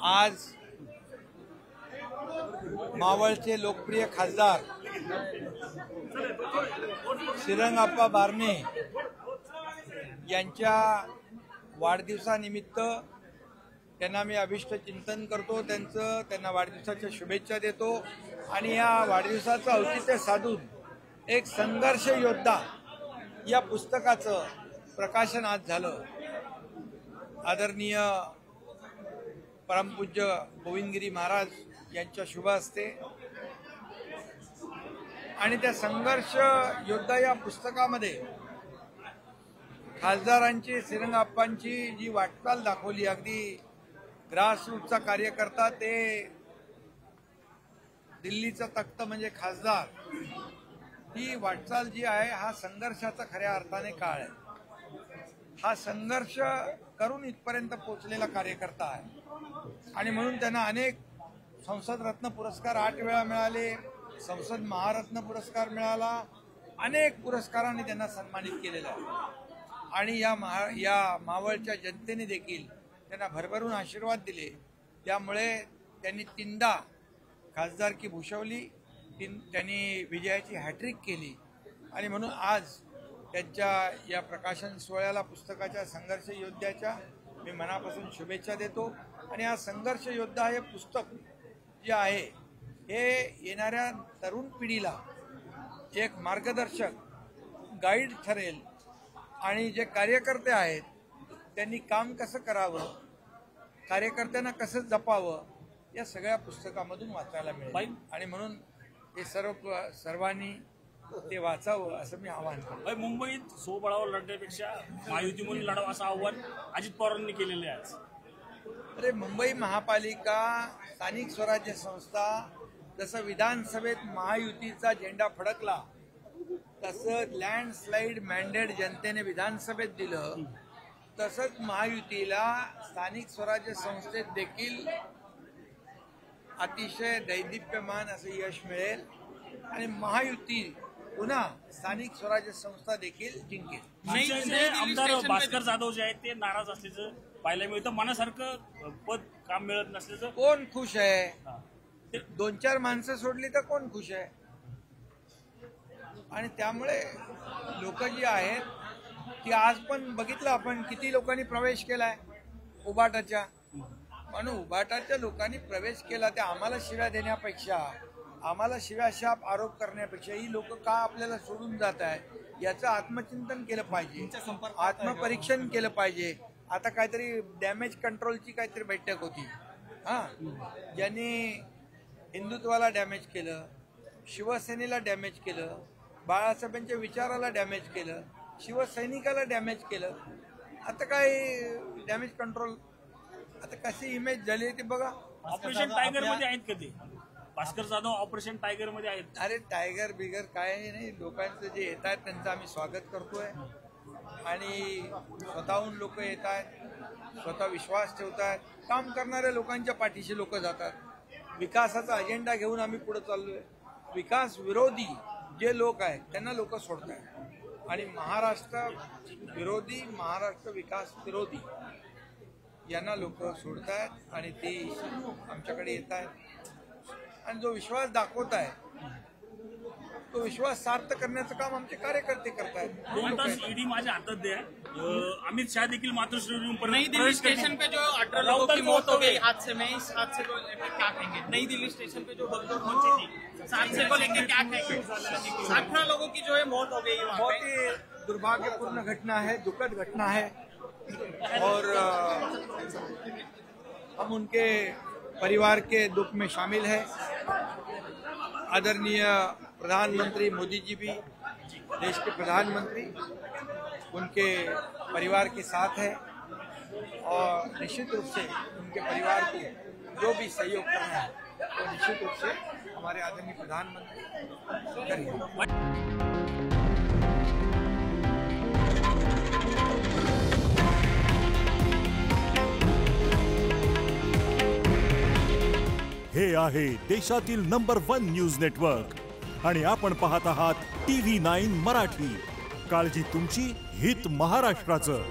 आज मावळचे लोकप्रिय खासदार श्रीरंगाप्पा बारणे यांच्या वाढदिवसानिमित्त त्यांना मी अभिष्ट चिंतन करतो, त्यांना वाढदिवसाच्या शुभेच्छा देतो आणि या वाढदिवसाचं औचित्य साधून एक संघर्ष योद्धा या पुस्तकाचं प्रकाशन आज झालं। आदरणीय परमपूज्य गोविंदगिरी महाराज यांच्या शुभ हस्ते आणि त्या संघर्ष योद्धा या पुस्तकामध्ये खासदारांची श्रीरंगाप्पांची जी वाटचाल दाखवली, अगदी ग्रासरूटचा कार्यकर्ता ते दिल्लीचा तख्त म्हणजे खासदार, ही वाटचाल जी आहे हा संघर्षाचा खऱ्या अर्थाने काळ आहे। हा संघर्ष करून इथपर्यंत पोहोचलेला कार्यकर्ता आहे आणि म्हणून त्यांना अनेक संसद रत्न पुरस्कार 8 वेळा मिळाले, संसद महारत्न पुरस्कार मिळाला, अनेक पुरस्कारांनी त्यांना सन्मानित केलेलं आहे आणि या मावळच्या जनतेने देखील त्यांना भरभरून आशीर्वाद दिले। त्यामुळे त्यांनी 3दा खासदारकी भूषवली, त्यांनी विजयाची हॅट्रिक केली आणि म्हणून आज त्यांच्या या प्रकाशन सोहळ्याला पुस्तकाच्या संघर्ष योद्ध्याच्या मी मनापासून शुभेच्छा देतो आणि हा संघर्ष योद्धा हे पुस्तक जे आहे हे येणाऱ्या तरुण पिढीला एक मार्गदर्शक गाईड ठरेल आणि जे कार्यकर्ते आहेत त्यांनी काम कसं करावं, कार्यकर्त्यांना कसं जपावं, या सगळ्या पुस्तकामधून वाचायला मिळेल आणि म्हणून हे सर्वांनी ते वाचावं असं मी आवाहन करतो। मुंबईत स्वबळावर लढण्यापेक्षा महायुतीमधून लढावं असं आव्हान अजित पवारांनी केलेलं आहे। अरे मुंबई महापालिका, स्थानिक स्वराज्य संस्था, जसं विधानसभेत महायुतीचा झेंडा फडकला तसं लँडस्लाइड मॅन्डेट जनतेने विधानसभेत दिलं, तसंच महायुतीला स्थानिक स्वराज्य संस्थेत देखील अतिशय दैदिप्यमान असं यश मिळेल आणि महायुती पुन्हा स्थानिक स्वराज्य संस्था देखील जिंकेल। आमदार भास्कर जाधव जे आहेत ते नाराज असल्याचं पाहायला मिळतं, मनासारखं पद काम मिळत नसल्याचं। कोण खुश आहे? 2-4 माणसं सोडली तर कोण खुश आहे? आणि त्यामुळे लोक जी आहेत ती आज पण बघितलं आपण किती लोकांनी प्रवेश केलाय उबाटाच्या, म्हणून उबाटाच्या लोकांनी प्रवेश केला ते आम्हाला शिव्या देण्यापेक्षा, आम्हाला शिव्याशाप आरोप करण्यापेक्षा ही लोक का आपल्याला सोडून जात आहे याचं आत्मचिंतन केलं पाहिजे, आत्मपरीक्षण केलं पाहिजे। आता काहीतरी डॅमेज कंट्रोलची काहीतरी बैठक होती, ज्यांनी हिंदुत्वाला डॅमेज केलं, शिवसेनेला डॅमेज केलं, बाळासाहेबांच्या विचाराला डॅमेज केलं, शिवसैनिकाला डॅमेज केलं। आता काय डॅमेज कंट्रोल, आता कशी इमेज झाली ते बघा। ऑपरेशन टायगर मध्ये आहेत कधी भास्कर जाधव? ऑपरेशन टायगर मध्ये आहेत? अरे टायगर बिगर काय नाही, लोकांचं जे येत आहेत त्यांचं आम्ही स्वागत करतोय आणि स्वतःहून लोक येत आहेत, स्वतः विश्वास ठेवतात, काम करणाऱ्या लोकांच्या पाठीशी लोक जातात। विकासाचा अजेंडा घेऊन आम्ही पुढे चाललोय। विकास विरोधी जे लोक आहेत त्यांना लोक सोडतात आणि महाराष्ट्र विरोधी, महाराष्ट्र विकास विरोधी यांना लोक सोडतायत आणि ते आमच्याकडे येत आहेत आणि जो विश्वास दाखवत आहे तो विश्वास सार्थ करण्याचं काम आमचे कार्यकर्ते करतायत। 2 तास ईडी माझ्या हातात द्या। अमित शाह देखील मातृश्री नई दिल्ली स्टेशन पे जो 18 लोगों की मौत हो गई हादसे में, इस हादसे को लेकर क्या कहेंगे? नई दिल्ली स्टेशन पे जो भगदड़ मची थी, इस हादसे को लेकर क्या कहेंगे? 18 लोगों की जो है मौत हो गई, बहुत ही दुर्भाग्यपूर्ण घटना है, दुखद घटना है और हम उनके परिवार के दुख में शामिल है। आदरणीय प्रधानमंत्री मोदी जी भी, देश के प्रधानमंत्री, उनके परिवार के साथ है और निश्चित रूप से उनके परिवार को जो भी सहयोग करना है तो निश्चित रूप से हमारे आदरणीय प्रधानमंत्री करेंगे। हे आहे देशातील नंबर 1 न्यूज नेटवर्क आणि आपण पाहत आहात TV9 मराठी। काळजी तुमची, हित महाराष्ट्राचं।